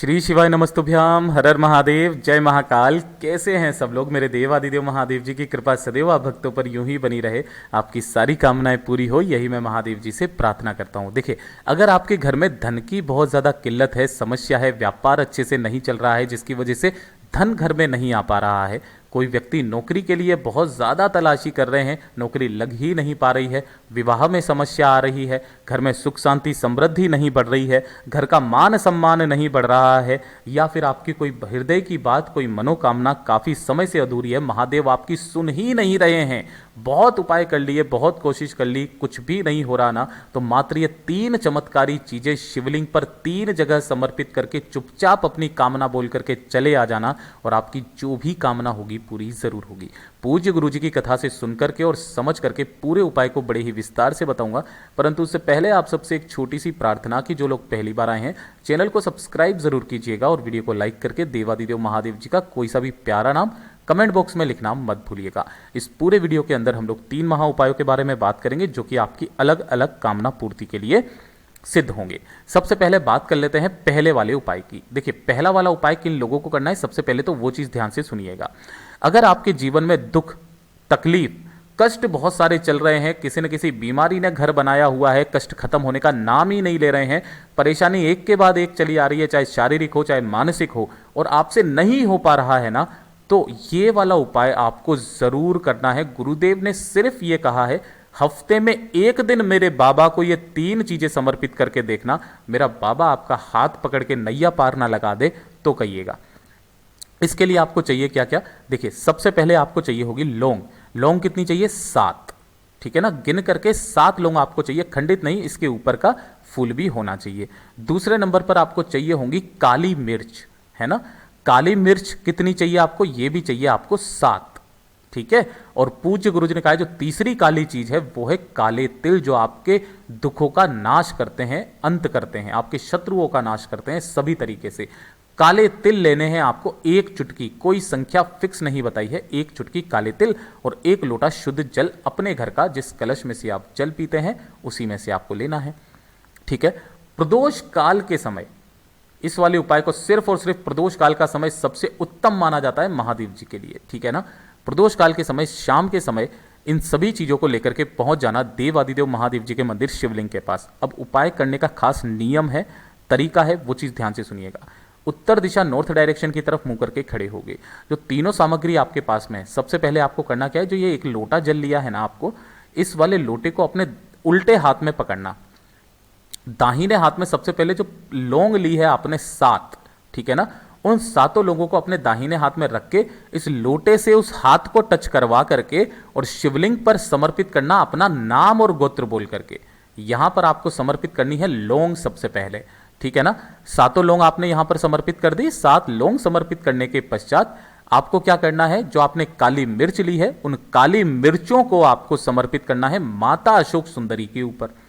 श्री शिवाय नमस्तुभ्याम, हर हर महादेव, जय महाकाल। कैसे हैं सब लोग? मेरे देवादिदेव महादेव जी की कृपा सदैव आप भक्तों पर यूं ही बनी रहे, आपकी सारी कामनाएं पूरी हो, यही मैं महादेव जी से प्रार्थना करता हूं। देखिए, अगर आपके घर में धन की बहुत ज़्यादा किल्लत है, समस्या है, व्यापार अच्छे से नहीं चल रहा है, जिसकी वजह से धन घर में नहीं आ पा रहा है, कोई व्यक्ति नौकरी के लिए बहुत ज़्यादा तलाशी कर रहे हैं, नौकरी लग ही नहीं पा रही है, विवाह में समस्या आ रही है, घर में सुख शांति समृद्धि नहीं बढ़ रही है, घर का मान सम्मान नहीं बढ़ रहा है, या फिर आपकी कोई हृदय की बात, कोई मनोकामना काफ़ी समय से अधूरी है, महादेव आपकी सुन ही नहीं रहे हैं, बहुत उपाय कर लिए, बहुत कोशिश कर ली, कुछ भी नहीं हो रहा ना, तो मात्र ये 3 चमत्कारी चीज़ें शिवलिंग पर 3 जगह समर्पित करके चुपचाप अपनी कामना बोल करके चले आ जाना, और आपकी जो भी कामना होगी पूरी जरूर होगी। पूज्य गुरु जी की कथा से सुन करके और समझ करके पूरे उपाय को बड़े ही विस्तार से बताऊंगा, परंतु उससे पहले आप सबसे एक छोटी सी प्रार्थना की, जो लोग पहली बार आए हैं चैनल को सब्सक्राइब जरूर कीजिएगा और वीडियो को लाइक करके देवादिदेव महादेव जी का कोई सा भी प्यारा नाम कमेंट बॉक्स में लिखना मत भूलिएगा। इस पूरे वीडियो के अंदर हम लोग 3 महा उपायों के बारे में बात करेंगे, जो कि आपकी अलग अलग कामना पूर्ति के लिए सिद्ध होंगे। सबसे पहले बात कर लेते हैं पहले वाले उपाय की। देखिए, पहला वाला उपाय किन लोगों को करना है, सबसे पहले तो वो चीज ध्यान से सुनिएगा। अगर आपके जीवन में दुख, तकलीफ, कष्ट बहुत सारे चल रहे हैं, किसी न किसी बीमारी ने घर बनाया हुआ है, कष्ट खत्म होने का नाम ही नहीं ले रहे हैं, परेशानी एक के बाद एक चली आ रही है, चाहे शारीरिक हो चाहे मानसिक हो, और आपसे नहीं हो पा रहा है ना, तो ये वाला उपाय आपको जरूर करना है। गुरुदेव ने सिर्फ ये कहा है, हफ्ते में एक दिन मेरे बाबा को ये 3 चीजें समर्पित करके देखना, मेरा बाबा आपका हाथ पकड़ के नैया पार ना लगा दे तो कहिएगा। इसके लिए आपको चाहिए क्या क्या? देखिए, सबसे पहले आपको चाहिए होगी लौंग। लौंग कितनी चाहिए? 7। ठीक है ना, गिन करके 7 लौंग आपको चाहिए, खंडित नहीं, इसके ऊपर का फूल भी होना चाहिए। दूसरे नंबर पर आपको चाहिए होंगी काली मिर्च, है ना। काली मिर्च कितनी चाहिए आपको? ये भी चाहिए आपको 7। ठीक है, और पूज्य गुरु जी ने कहा जो तीसरी काली चीज है वो है काले तिल, जो आपके दुखों का नाश करते हैं, अंत करते हैं, आपके शत्रुओं का नाश करते हैं सभी तरीके से। काले तिल लेने हैं आपको 1 चुटकी, कोई संख्या फिक्स नहीं बताई है, 1 चुटकी काले तिल और 1 लोटा शुद्ध जल अपने घर का, जिस कलश में से आप जल पीते हैं उसी में से आपको लेना है। ठीक है, प्रदोष काल के समय इस वाले उपाय को सिर्फ और सिर्फ प्रदोष काल का समय सबसे उत्तम माना जाता है महादेव जी के लिए। ठीक है ना, प्रदोष काल के समय, शाम के समय इन सभी चीजों को लेकर के पहुंच जाना देवादिदेव महादेव जी के मंदिर शिवलिंग के पास। अब उपाय करने का खास नियम है, तरीका है, वो चीज ध्यान से सुनिएगा। उत्तर दिशा, नॉर्थ डायरेक्शन की तरफ मुंह करके खड़े होगे। जो तीनों सामग्री आपके पास में है, सबसे पहले आपको करना क्या है, जो ये 1 लोटा जल लिया है ना आपको, इस वाले लोटे को अपने उल्टे हाथ में पकड़ना। दाहिने हाथ में सबसे पहले जो लौंग ली है आपने 7, ठीक है ना, उन 7 लोगों को अपने दाहिने हाथ में रख के इस लोटे से उस हाथ को टच करवा करके और शिवलिंग पर समर्पित करना अपना नाम और गोत्र बोल करके। यहां पर आपको समर्पित करनी है लौंग सबसे पहले। ठीक है ना, 7 लौंग आपने यहां पर समर्पित कर दी। 7 लौंग समर्पित करने के पश्चात आपको क्या करना है, जो आपने काली मिर्च ली है उन काली मिर्चों को आपको समर्पित करना है माता अशोक सुंदरी के ऊपर।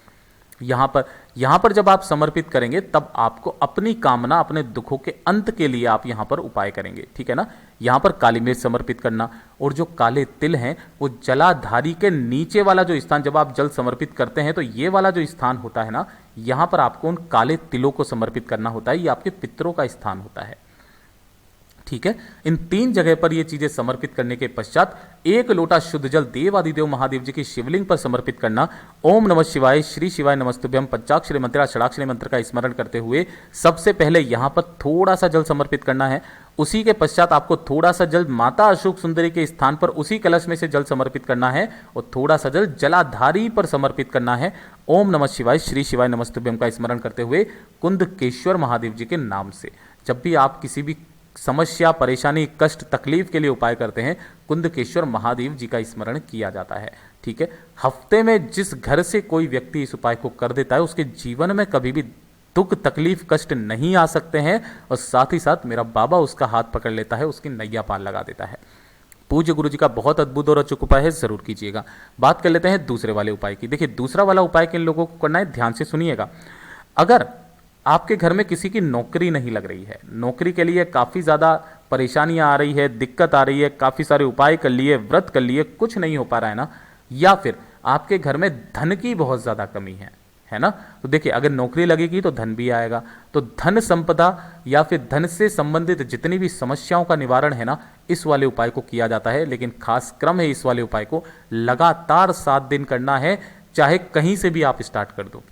यहां पर जब आप समर्पित करेंगे तब आपको अपनी कामना, अपने दुखों के अंत के लिए आप यहां पर उपाय करेंगे। ठीक है ना, यहां पर काली मिर्च समर्पित करना, और जो काले तिल हैं वो जलाधारी के नीचे वाला जो स्थान, जब आप जल समर्पित करते हैं तो ये वाला जो स्थान होता है ना, यहां पर आपको उन काले तिलों को समर्पित करना होता है, ये आपके पितरों का स्थान होता है। ठीक है, इन 3 जगह पर ये चीजें समर्पित करने के पश्चात 1 लोटा शुद्ध जल देवादिदेव महादेव जी की शिवलिंग पर समर्पित करना। ओम नमः शिवाय, श्री शिवाय नमस्तुभ्यम पंचाक्षरी मंत्र, षडाक्षरी मंत्र का स्मरण करते हुए सबसे पहले यहां पर थोड़ा सा जल समर्पित करना है। उसी के पश्चात आपको थोड़ा सा जल माता अशोक सुंदरी के स्थान पर उसी कलश में से जल समर्पित करना है, और थोड़ा सा जल जलाधारी पर समर्पित करना है। ओम नमः शिवाय, श्री शिवाय नमस्तुभ्यम का स्मरण करते हुए कुंदकेश्वर महादेव जी के नाम से। जब भी आप किसी भी समस्या, परेशानी, कष्ट, तकलीफ के लिए उपाय करते हैं, कुंदकेश्वर महादेव जी का स्मरण किया जाता है। ठीक है, हफ्ते में जिस घर से कोई व्यक्ति इस उपाय को कर देता है उसके जीवन में कभी भी दुख, तकलीफ, कष्ट नहीं आ सकते हैं, और साथ ही साथ मेरा बाबा उसका हाथ पकड़ लेता है, उसकी नैया पार लगा देता है। पूज्य गुरु जी का बहुत अद्भुत और अचूक उपाय है, जरूर कीजिएगा। बात कर लेते हैं दूसरे वाले उपाय की। देखिए, दूसरा वाला उपाय किन लोगों को करना है, ध्यान से सुनिएगा। अगर आपके घर में किसी की नौकरी नहीं लग रही है, नौकरी के लिए काफ़ी ज़्यादा परेशानियां आ रही है, दिक्कत आ रही है, काफ़ी सारे उपाय कर लिए, व्रत कर लिए, कुछ नहीं हो पा रहा है ना, या फिर आपके घर में धन की बहुत ज़्यादा कमी है है ना। तो देखिए अगर नौकरी लगेगी तो धन भी आएगा। तो धन संपदा या फिर धन से संबंधित जितनी भी समस्याओं का निवारण है ना, इस वाले उपाय को किया जाता है। लेकिन खास क्रम है इस वाले उपाय को लगातार 7 दिन करना है, चाहे कहीं से भी आप स्टार्ट कर दो,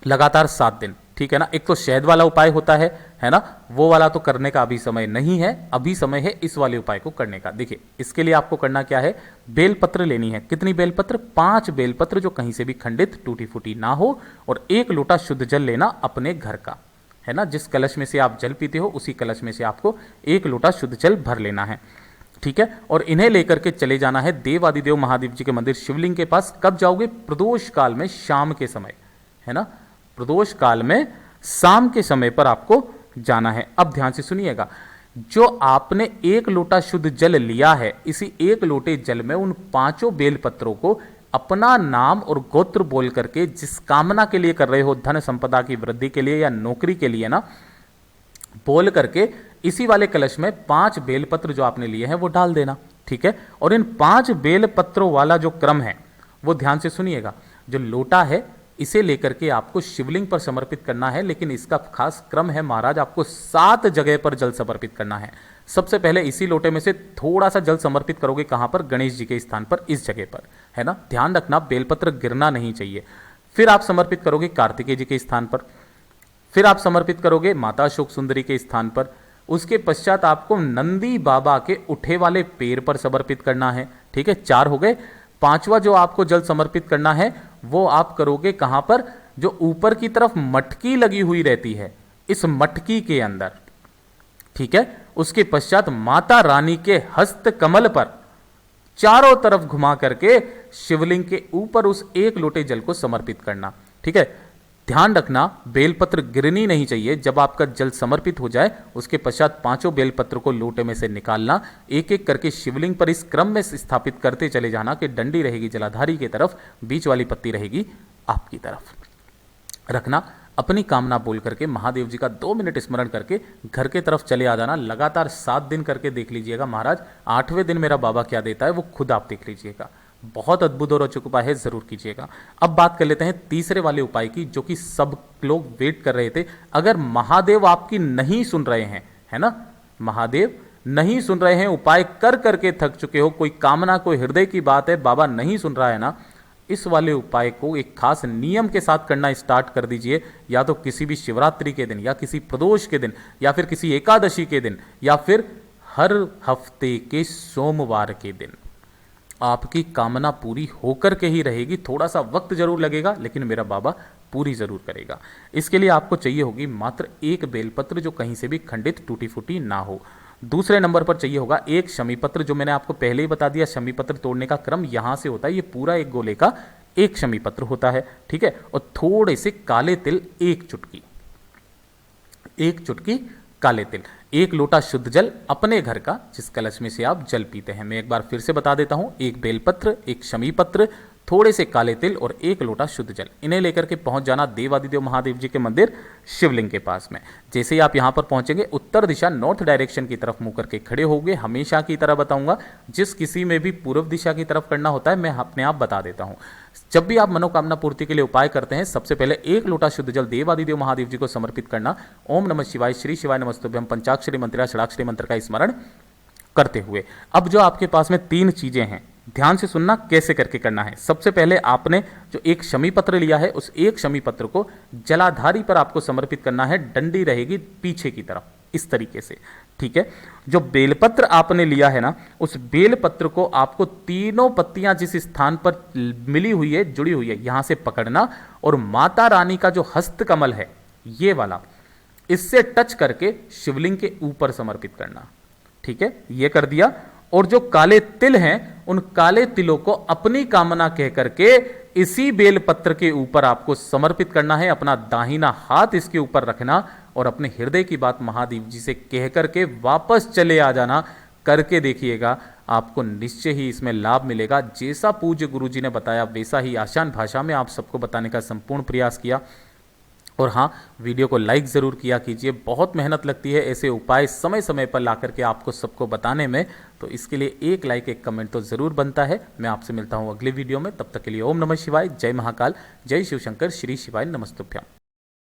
लगातार 7 दिन, ठीक है ना। एक तो शहद वाला उपाय होता है ना, वो वाला तो करने का अभी समय नहीं है, अभी समय है इस वाले उपाय को करने का। देखिए इसके लिए आपको करना क्या है, बेलपत्र लेनी है। कितनी बेलपत्र? 5 बेलपत्र जो कहीं से भी खंडित टूटी फूटी ना हो, और 1 लोटा शुद्ध जल लेना अपने घर का, है ना। जिस कलश में से आप जल पीते हो उसी कलश में से आपको 1 लोटा शुद्ध जल भर लेना है, ठीक है। और इन्हें लेकर के चले जाना है देवादिदेव महादेव जी के मंदिर शिवलिंग के पास। कब जाओगे? प्रदोष काल में, शाम के समय, है ना। प्रदोष काल में शाम के समय पर आपको जाना है। अब ध्यान से सुनिएगा, जो आपने 1 लोटा शुद्ध जल लिया है, इसी 1 लोटे जल में उन 5 बेलपत्रों को अपना नाम और गोत्र बोल करके, जिस कामना के लिए कर रहे हो, धन संपदा की वृद्धि के लिए या नौकरी के लिए ना, बोल करके इसी वाले कलश में 5 बेलपत्र जो आपने लिए हैं वो डाल देना, ठीक है। और इन 5 बेलपत्रों वाला जो क्रम है वो ध्यान से सुनिएगा। जो लोटा है इसे लेकर के आपको शिवलिंग पर समर्पित करना है, लेकिन इसका खास क्रम है महाराज, आपको 7 जगह पर जल समर्पित करना है। सबसे पहले इसी लोटे में से थोड़ा सा जल समर्पित करोगे, कहां पर? गणेश जी के स्थान पर, इस जगह पर, है ना। ध्यान रखना बेलपत्र गिरना नहीं चाहिए। फिर आप समर्पित करोगे कार्तिकेय जी के स्थान पर, फिर आप समर्पित करोगे माता अशोक सुंदरी के स्थान पर। उसके पश्चात आपको नंदी बाबा के उठे वाले पैर पर समर्पित करना है, ठीक है। 4 हो गए। 5वां जो आपको जल समर्पित करना है वो आप करोगे कहां पर? जो ऊपर की तरफ मटकी लगी हुई रहती है, इस मटकी के अंदर, ठीक है। उसके पश्चात माता रानी के हस्त कमल पर चारों तरफ घुमा करके शिवलिंग के ऊपर उस 1 लोटे जल को समर्पित करना, ठीक है। ध्यान रखना बेलपत्र गिरनी नहीं चाहिए। जब आपका जल समर्पित हो जाए उसके पश्चात 5 बेलपत्र को लोटे में से निकालना, एक एक करके शिवलिंग पर इस क्रम में स्थापित करते चले जाना कि डंडी रहेगी जलाधारी की तरफ, बीच वाली पत्ती रहेगी आपकी तरफ रखना। अपनी कामना बोल करके महादेव जी का 2 मिनट स्मरण करके घर के तरफ चले आ जाना। लगातार 7 दिन करके देख लीजिएगा महाराज। 8वें दिन मेरा बाबा क्या देता है वो खुद आप देख लीजिएगा। बहुत अद्भुत और रोचक उपाय है, जरूर कीजिएगा। अब बात कर लेते हैं तीसरे वाले उपाय की, जो कि सब लोग वेट कर रहे थे। अगर महादेव आपकी नहीं सुन रहे हैं, है ना, महादेव नहीं सुन रहे हैं, उपाय कर करके थक चुके हो, कोई कामना, कोई हृदय की बात है, बाबा नहीं सुन रहा है ना, इस वाले उपाय को एक खास नियम के साथ करना स्टार्ट कर दीजिए। या तो किसी भी शिवरात्रि के दिन, या किसी प्रदोष के दिन, या फिर किसी एकादशी के दिन, या फिर हर हफ्ते के सोमवार के दिन आपकी कामना पूरी होकर के ही रहेगी। थोड़ा सा वक्त जरूर लगेगा, लेकिन मेरा बाबा पूरी जरूर करेगा। इसके लिए आपको चाहिए होगी मात्र 1 बेलपत्र जो कहीं से भी खंडित टूटी फूटी ना हो। दूसरे नंबर पर चाहिए होगा 1 शमीपत्र, जो मैंने आपको पहले ही बता दिया। शमीपत्र तोड़ने का क्रम यहां से होता है, ये पूरा 1 गोले का 1 शमीपत्र होता है, ठीक है। और थोड़े से काले तिल, 1 चुटकी, 1 चुटकी काले तिल, 1 लोटा शुद्ध जल अपने घर का, जिस कलश में से आप जल पीते हैं। मैं एक बार फिर से बता देता हूं, 1 बेलपत्र, 1 शमीपत्र, थोड़े से काले तिल और 1 लोटा शुद्ध जल। इन्हें लेकर के पहुंच जाना देवादिदेव महादेव जी के मंदिर शिवलिंग के पास में। जैसे ही आप यहां पर पहुंचेंगे, उत्तर दिशा नॉर्थ डायरेक्शन की तरफ मुंह करके खड़े होंगे। हमेशा की तरह बताऊंगा, जिस किसी में भी पूर्व दिशा की तरफ करना होता है मैं अपने आप बता देता हूं। जब भी आप मनोकामना पूर्ति के लिए उपाय करते हैं, सबसे पहले 1 लोटा शुद्ध जल देवादिदेव महादेव जी को समर्पित करना। ओम नमः शिवाय, श्री शिवाय नमस्तुभ्यं, पंचाक्षरी मंत्र या षडाक्षरी मंत्र का स्मरण करते हुए। अब जो आपके पास में 3 चीजें हैं, ध्यान से सुनना कैसे करके करना है। सबसे पहले आपने जो 1 शमीपत्र लिया है, उस 1 शमीपत्र को जलाधारी पर आपको समर्पित करना है। डंडी रहेगी पीछे की तरफ, इस तरीके से, ठीक है। जो बेलपत्र आपने लिया है ना, उस बेलपत्र को आपको तीनों पत्तियां जिस स्थान पर मिली हुई है, जुड़ी हुई है, यहां से पकड़ना और माता रानी का जो हस्त कमल है, ये वाला, इससे टच करके शिवलिंग के ऊपर समर्पित करना, ठीक है। ये कर दिया। और जो काले तिल हैं, उन काले तिलों को अपनी कामना कह करके इसी बेलपत्र के ऊपर आपको समर्पित करना है। अपना दाहिना हाथ इसके ऊपर रखना और अपने हृदय की बात महादेव जी से कह करके वापस चले आ जाना। करके देखिएगा, आपको निश्चय ही इसमें लाभ मिलेगा। जैसा पूज्य गुरु जी ने बताया, वैसा ही आसान भाषा में आप सबको बताने का संपूर्ण प्रयास किया। और हाँ, वीडियो को लाइक ज़रूर किया कीजिए। बहुत मेहनत लगती है ऐसे उपाय समय समय पर ला करके आपको सबको बताने में, तो इसके लिए एक लाइक एक कमेंट तो ज़रूर बनता है। मैं आपसे मिलता हूँ अगले वीडियो में, तब तक के लिए ओम नमः शिवाय, जय महाकाल, जय शिव शंकर, श्री शिवाय नमस्तुभ्यम।